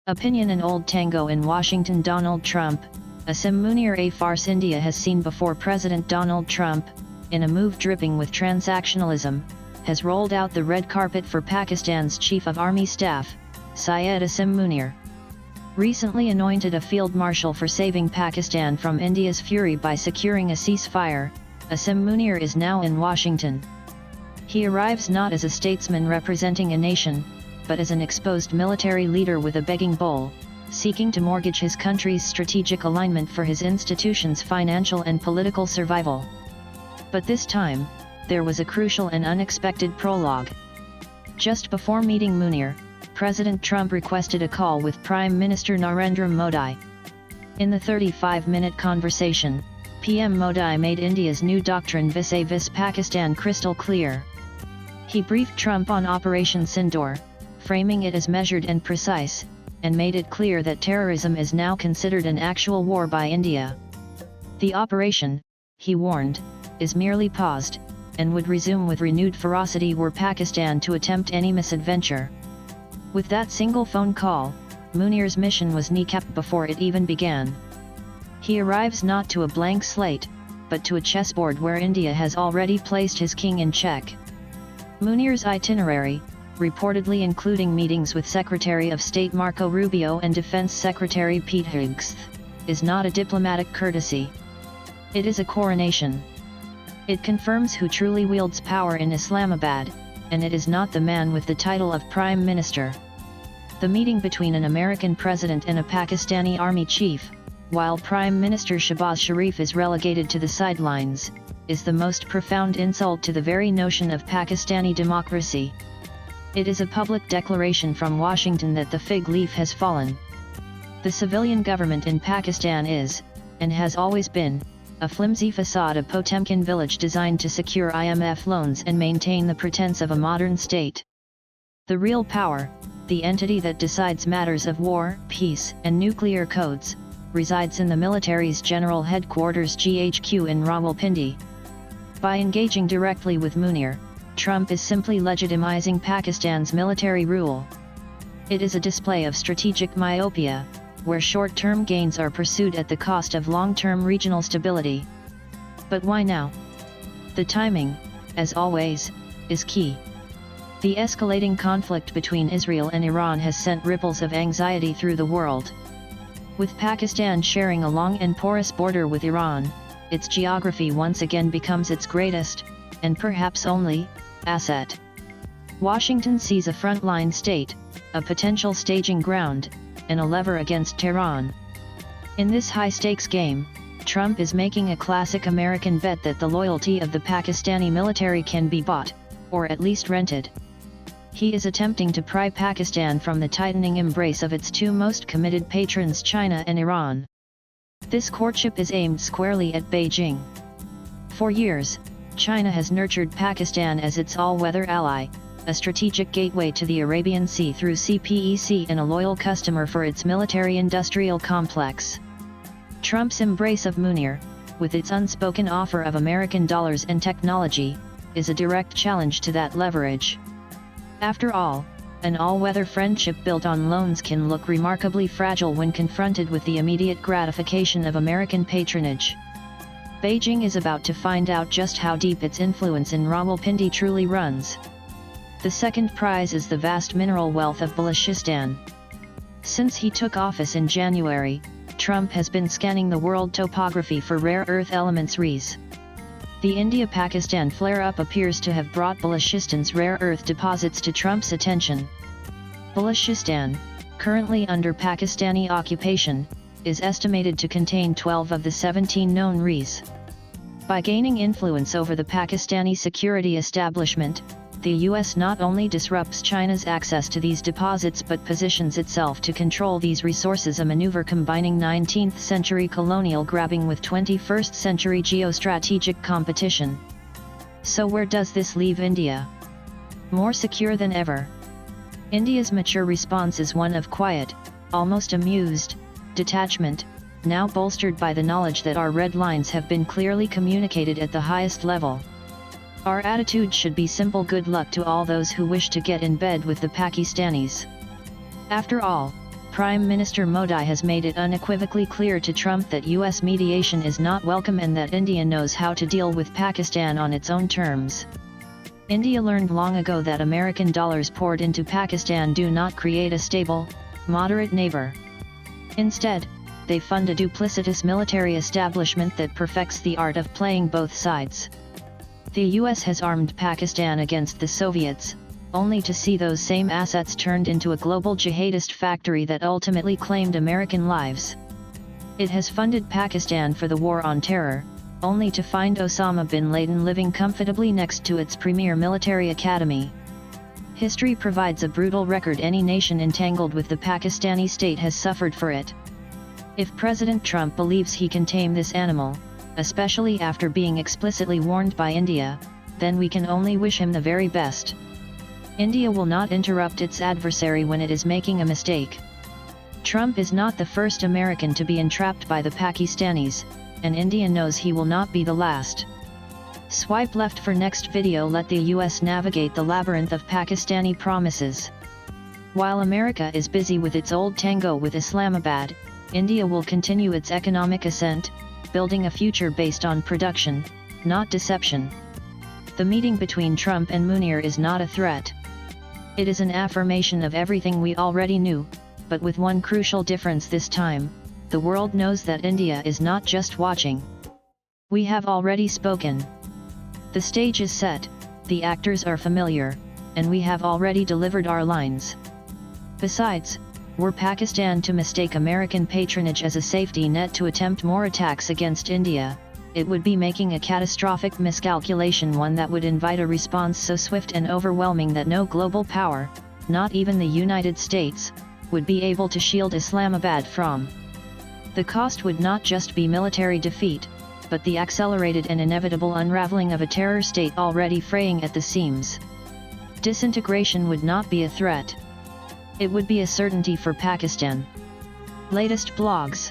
Opinion and Old Tango in Washington. Donald Trump, Asim Munir. A farce India has seen before. President Donald Trump, in a move dripping with transactionalism, has rolled out the red carpet for Pakistan's Chief of Army Staff, Syed Asim Munir. Recently anointed a field marshal for saving Pakistan from India's fury by securing a ceasefire, Asim Munir is now in Washington. He arrives not as a statesman representing a nation, but as an exposed military leader with a begging bowl, seeking to mortgage his country's strategic alignment for his institution's financial and political survival. But this time, there was a crucial and unexpected prologue. Just before meeting Munir, President Trump requested a call with Prime Minister Narendra Modi. In the 35-minute conversation, PM Modi made India's new doctrine vis-a-vis Pakistan crystal clear. He briefed Trump on Operation Sindoor, framing it as measured and precise, and made it clear that terrorism is now considered an actual war by India. The operation, he warned, is merely paused, and would resume with renewed ferocity were Pakistan to attempt any misadventure. With that single phone call, Munir's mission was kneecapped before it even began. He arrives not to a blank slate, but to a chessboard where India has already placed his king in check. Munir's itinerary, reportedly including meetings with Secretary of State Marco Rubio and Defense Secretary Pete Hegseth, is not a diplomatic courtesy. It is a coronation. It confirms who truly wields power in Islamabad, and it is not the man with the title of Prime Minister. The meeting between an American president and a Pakistani army chief, while Prime Minister Shehbaz Sharif is relegated to the sidelines, is the most profound insult to the very notion of Pakistani democracy. It is a public declaration from Washington that the fig leaf has fallen. The civilian government in Pakistan is, and has always been, a flimsy facade of Potemkin village designed to secure IMF loans and maintain the pretense of a modern state. The real power, the entity that decides matters of war, peace, and nuclear codes, resides in the military's General Headquarters GHQ in Rawalpindi. By engaging directly with Munir, Trump is simply legitimizing Pakistan's military rule. It is a display of strategic myopia, where short-term gains are pursued at the cost of long-term regional stability. But why now? The timing, as always, is key. The escalating conflict between Israel and Iran has sent ripples of anxiety through the world. With Pakistan sharing a long and porous border with Iran, its geography once again becomes its greatest, and perhaps only, asset. Washington sees a frontline state, a potential staging ground, and a lever against Tehran. In this high-stakes game, Trump is making a classic American bet that the loyalty of the Pakistani military can be bought, or at least rented. He is attempting to pry Pakistan from the tightening embrace of its two most committed patrons, China and Iran. This courtship is aimed squarely at Beijing. For years, China has nurtured Pakistan as its all-weather ally, a strategic gateway to the Arabian Sea through CPEC and a loyal customer for its military-industrial complex. Trump's embrace of Munir, with its unspoken offer of American dollars and technology, is a direct challenge to that leverage. After all, an all-weather friendship built on loans can look remarkably fragile when confronted with the immediate gratification of American patronage. Beijing is about to find out just how deep its influence in Rawalpindi truly runs. The second prize is the vast mineral wealth of Balochistan. Since he took office in January, Trump has been scanning the world topography for rare earth elements (REs). The India-Pakistan flare-up appears to have brought Balochistan's rare earth deposits to Trump's attention. Balochistan, currently under Pakistani occupation, is estimated to contain 12 of the 17 known REs. By gaining influence over the Pakistani security establishment, the U.S. not only disrupts China's access to these deposits but positions itself to control these resources, a maneuver combining 19th-century colonial grabbing with 21st-century geostrategic competition. So where does this leave India? More secure than ever. India's mature response is one of quiet, almost amused, detachment, now bolstered by the knowledge that our red lines have been clearly communicated at the highest level. Our attitude should be simple: good luck to all those who wish to get in bed with the Pakistanis. After all, Prime Minister Modi has made it unequivocally clear to Trump that US mediation is not welcome and that India knows how to deal with Pakistan on its own terms. India learned long ago that American dollars poured into Pakistan do not create a stable, moderate neighbor. Instead, they fund a duplicitous military establishment that perfects the art of playing both sides. The US has armed Pakistan against the Soviets, only to see those same assets turned into a global jihadist factory that ultimately claimed American lives. It has funded Pakistan for the war on terror, only to find Osama bin Laden living comfortably next to its premier military academy. History provides a brutal record any nation entangled with the Pakistani state has suffered for it. If President Trump believes he can tame this animal, especially after being explicitly warned by India, then we can only wish him the very best. India will not interrupt its adversary when it is making a mistake. Trump is not the first American to be entrapped by the Pakistanis, and India knows he will not be the last. Swipe left for next video. Let the US navigate the labyrinth of Pakistani promises. While America is busy with its old tango with Islamabad, India will continue its economic ascent, building a future based on production, not deception. The meeting between Trump and Munir is not a threat. It is an affirmation of everything we already knew, but with one crucial difference this time: the world knows that India is not just watching. We have already spoken. The stage is set, the actors are familiar, and we have already delivered our lines. Besides, were Pakistan to mistake American patronage as a safety net to attempt more attacks against India, it would be making a catastrophic miscalculation, one that would invite a response so swift and overwhelming that no global power, not even the United States, would be able to shield Islamabad from. The cost would not just be military defeat, but the accelerated and inevitable unraveling of a terror state already fraying at the seams. Disintegration would not be a threat. It would be a certainty for Pakistan. Latest blogs.